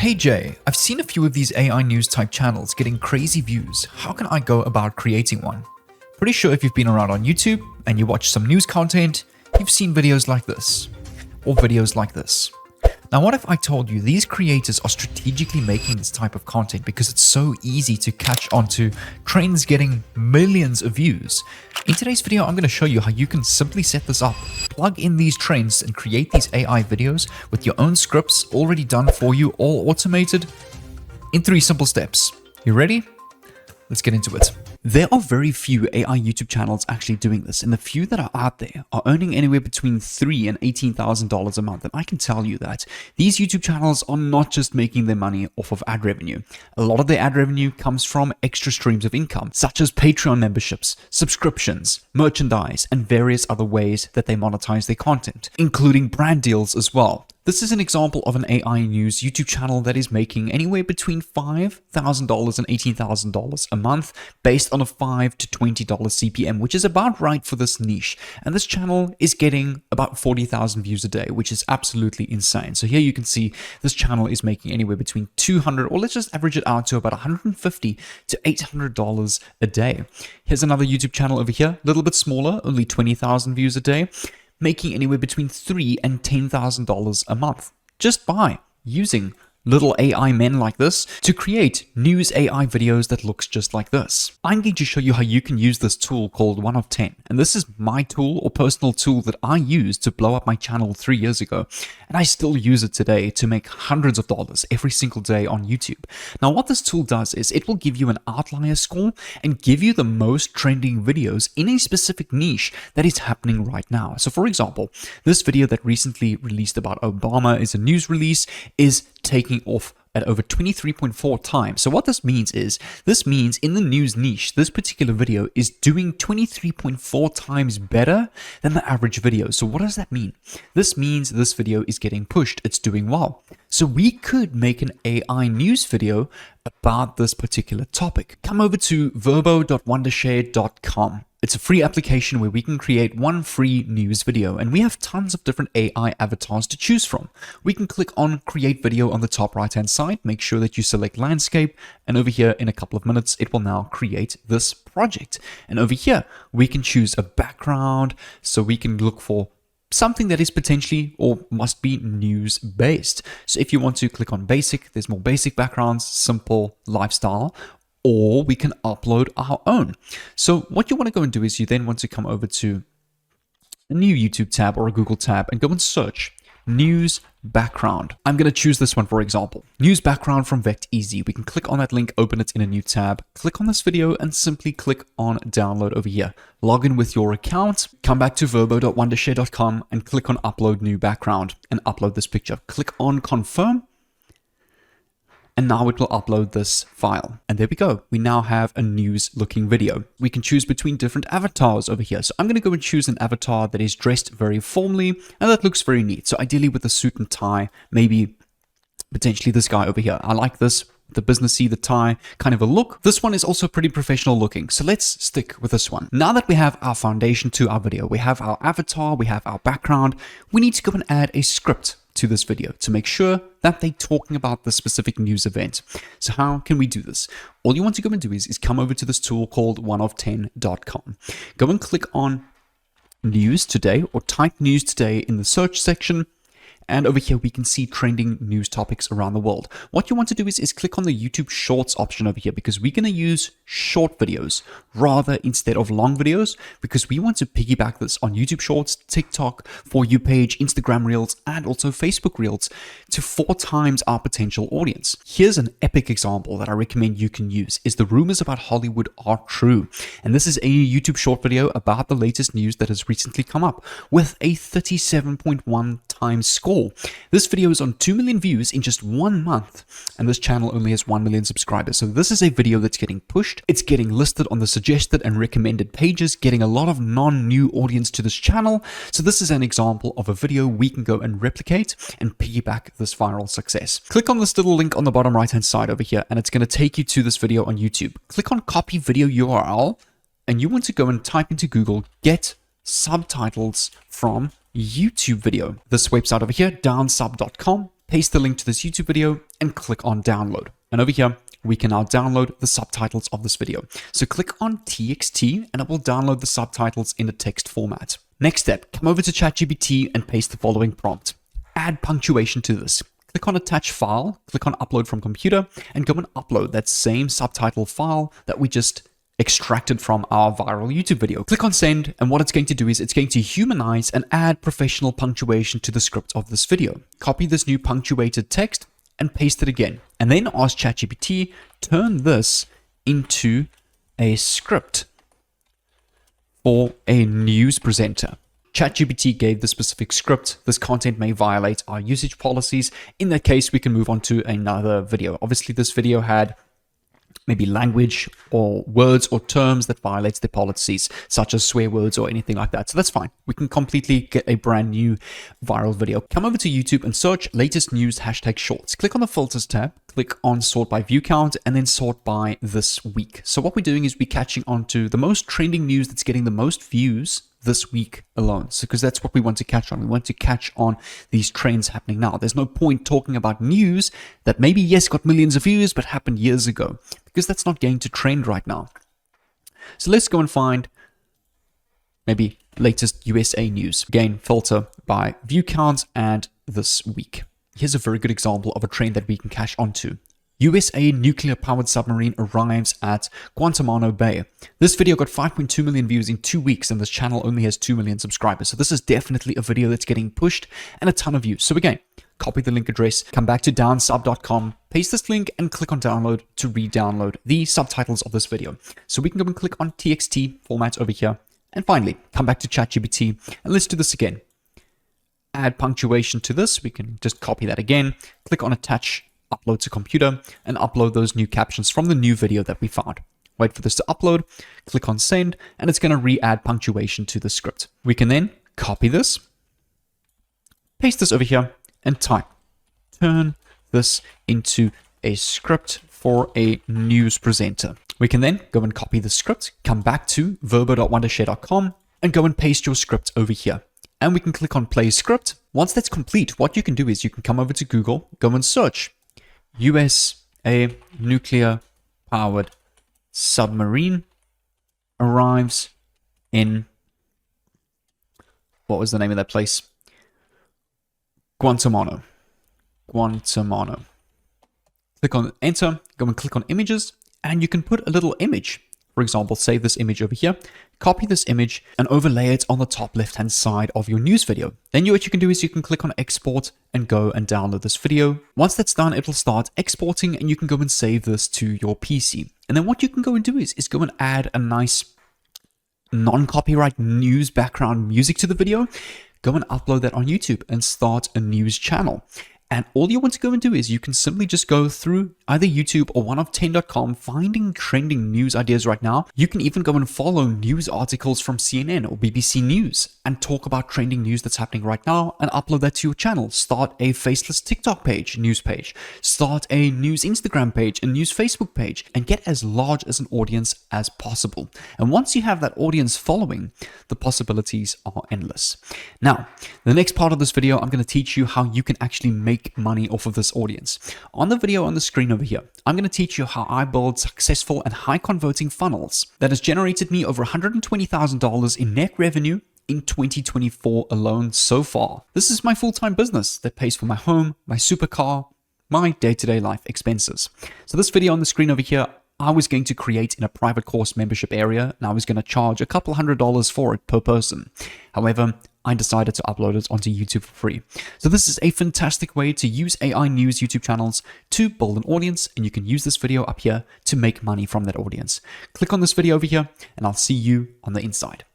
Hey Jay, I've seen a few of these AI news type channels getting crazy views. How can I go about creating one? Pretty sure if you've been around on YouTube and you watch some news content, you've seen videos like this, or videos like this. Now what if I told you these creators are strategically making this type of content because it's so easy to catch onto trends getting millions of views? In today's video, I'm going to show you how you can simply set this up, plug in these trends and create these AI videos with your own scripts already done for you, all automated in 3 simple steps. You ready? Let's get into it. There are very few AI YouTube channels actually doing this, and the few that are out there are earning anywhere between $3,000 and $18,000 a month. And I can tell you that these YouTube channels are not just making their money off of ad revenue. A lot of their ad revenue comes from extra streams of income, such as Patreon memberships, subscriptions, merchandise, and various other ways that they monetize their content, including brand deals as well. This is an example of an AI news YouTube channel that is making anywhere between $5,000 and $18,000 a month based on a $5 to $20 CPM, which is about right for this niche. And this channel is getting about 40,000 views a day, which is absolutely insane. So here you can see this channel is making anywhere between $200, or let's just average it out to about $150 to $800 a day. Here's another YouTube channel over here, a little bit smaller, only 20,000 views a day, making anywhere between $3,000 and $10,000 a month just by using little AI men like this to create news AI videos that looks just like this. I'm going to show you how you can use this tool called 1 of 10. And this is my tool or personal tool that I used to blow up my channel 3 years ago. And I still use it today to make hundreds of dollars every single day on YouTube. Now what this tool does is it will give you an outlier score and give you the most trending videos in a specific niche that is happening right now. So for example, this video that recently released about Obama is a news release is taking off at over 23.4 times. So what this means is, in the news niche, this particular video is doing 23.4 times better than the average video. So what does that mean? This means this video is getting pushed. It's doing well. So we could make an AI news video about this particular topic. Come over to verbo.wondershare.com. It's a free application where we can create one free news video, and we have tons of different AI avatars to choose from. We can click on create video on the top right hand side, make sure that you select landscape, and over here in a couple of minutes it will now create this project. And over here we can choose a background, so we can look for something that is potentially or must be news based. So if you want to click on basic, there's more basic backgrounds, simple, lifestyle, or we can upload our own. So what you want to go and do is you then want to come over to a new YouTube tab or a Google tab and go and search news background. I'm going to choose this one, for example, news background from VectEasy. We can click on that link, open it in a new tab, click on this video and simply click on download over here. Log in with your account, come back to verbo.wondershare.com and click on upload new background and upload this picture. Click on confirm. And now it will upload this file. And there we go. We now have a news looking video. We can choose between different avatars over here. So I'm going to go and choose an avatar that is dressed very formally and that looks very neat. So ideally with a suit and tie, maybe potentially this guy over here. I like this, the businessy, the tie kind of a look. This one is also pretty professional looking. So let's stick with this one. Now that we have our foundation to our video, we have our avatar, we have our background, we need to go and add a script to this video to make sure that they're talking about the specific news event. So how can we do this? All you want to go and do is come over to this tool called 1of10.com. Go and click on news today or type news today in the search section. And over here, we can see trending news topics around the world. What you want to do is click on the YouTube Shorts option over here, because we're going to use short videos rather instead of long videos, because we want to piggyback this on YouTube Shorts, TikTok, For You page, Instagram Reels, and also Facebook Reels to 4 times our potential audience. Here's an epic example that I recommend you can use is the rumors about Hollywood are true. And this is a YouTube short video about the latest news that has recently come up with a 37.1 times score. This video is on 2 million views in just 1 month, and this channel only has 1 million subscribers. So this is a video that's getting pushed. It's getting listed on the suggested and recommended pages, getting a lot of non-new audience to this channel. So this is an example of a video we can go and replicate and piggyback this viral success. Click on this little link on the bottom right hand side over here, and it's going to take you to this video on YouTube. Click on copy video URL, and you want to go and type into Google, get subtitles from YouTube video. This website over here, downsub.com, paste the link to this YouTube video, and click on download. And over here, we can now download the subtitles of this video. So click on TXT and it will download the subtitles in a text format. Next step, come over to ChatGPT and paste the following prompt. Add punctuation to this. Click on attach file, click on upload from computer, and go and upload that same subtitle file that we just extracted from our viral YouTube video. Click on send, and what it's going to do is it's going to humanize and add professional punctuation to the script of this video. Copy this new punctuated text and paste it again. And then ask ChatGPT, turn this into a script for a news presenter. ChatGPT gave the specific script. This content may violate our usage policies. In that case, we can move on to another video. Obviously, this video had maybe language or words or terms that violates the policies, such as swear words or anything like that. So that's fine. We can completely get a brand new viral video. Come over to YouTube and search latest news #shorts. Click on the filters tab, click on sort by view count, and then sort by this week. So what we're doing is we're catching on to the most trending news that's getting the most views this week alone. So because that's what we want to catch on. We want to catch on these trends happening now. There's no point talking about news that maybe, yes, got millions of views, but happened years ago, because that's not going to trend right now. So let's go and find maybe latest USA news. Again, filter by view count and this week. Here's a very good example of a trend that we can catch onto. USA nuclear-powered submarine arrives at Guantanamo Bay. This video got 5.2 million views in 2 weeks, and this channel only has 2 million subscribers. So this is definitely a video that's getting pushed and a ton of views. So again, copy the link address, come back to downsub.com, paste this link, and click on download to re-download the subtitles of this video. So we can go and click on TXT format over here. And finally, come back to ChatGPT, and let's do this again. Add punctuation to this. We can just copy that again, click on attach, upload to computer, and upload those new captions from the new video that we found. Wait for this to upload, click on send, and it's going to re-add punctuation to the script. We can then copy this, paste this over here, and type. Turn this into a script for a news presenter. We can then go and copy the script, come back to verbo.wondershare.com, and go and paste your script over here. And we can click on play script. Once that's complete, what you can do is you can come over to Google, go and search USA nuclear-powered submarine arrives in, what was the name of that place? Guantanamo. Click on enter, go and click on images, and you can put a little image. For example, save this image over here, copy this image, and overlay it on the top left-hand side of your news video. Then what you can do is you can click on export and go and download this video. Once that's done, it will start exporting, and you can go and save this to your PC. And then what you can go and do is go and add a nice non-copyright news background music to the video. Go and upload that on YouTube and start a news channel. And all you want to go and do is you can simply just go through either YouTube or 1of10.com, finding trending news ideas right now. You can even go and follow news articles from CNN or BBC News and talk about trending news that's happening right now and upload that to your channel. Start a faceless TikTok page, news page. Start a news Instagram page, a news Facebook page, and get as large as an audience as possible. And once you have that audience following, the possibilities are endless. Now, the next part of this video, I'm going to teach you how you can actually make money off of this audience. On the video on the screen over here, I'm going to teach you how I build successful and high converting funnels that has generated me over $120,000 in net revenue in 2024 alone so far. This is my full-time business that pays for my home, my supercar, my day-to-day life expenses. So this video on the screen over here, I was going to create in a private course membership area, and I was going to charge a couple $100s for it per person. However, I decided to upload it onto YouTube for free. So this is a fantastic way to use AI news YouTube channels to build an audience, and you can use this video up here to make money from that audience. Click on this video over here, and I'll see you on the inside.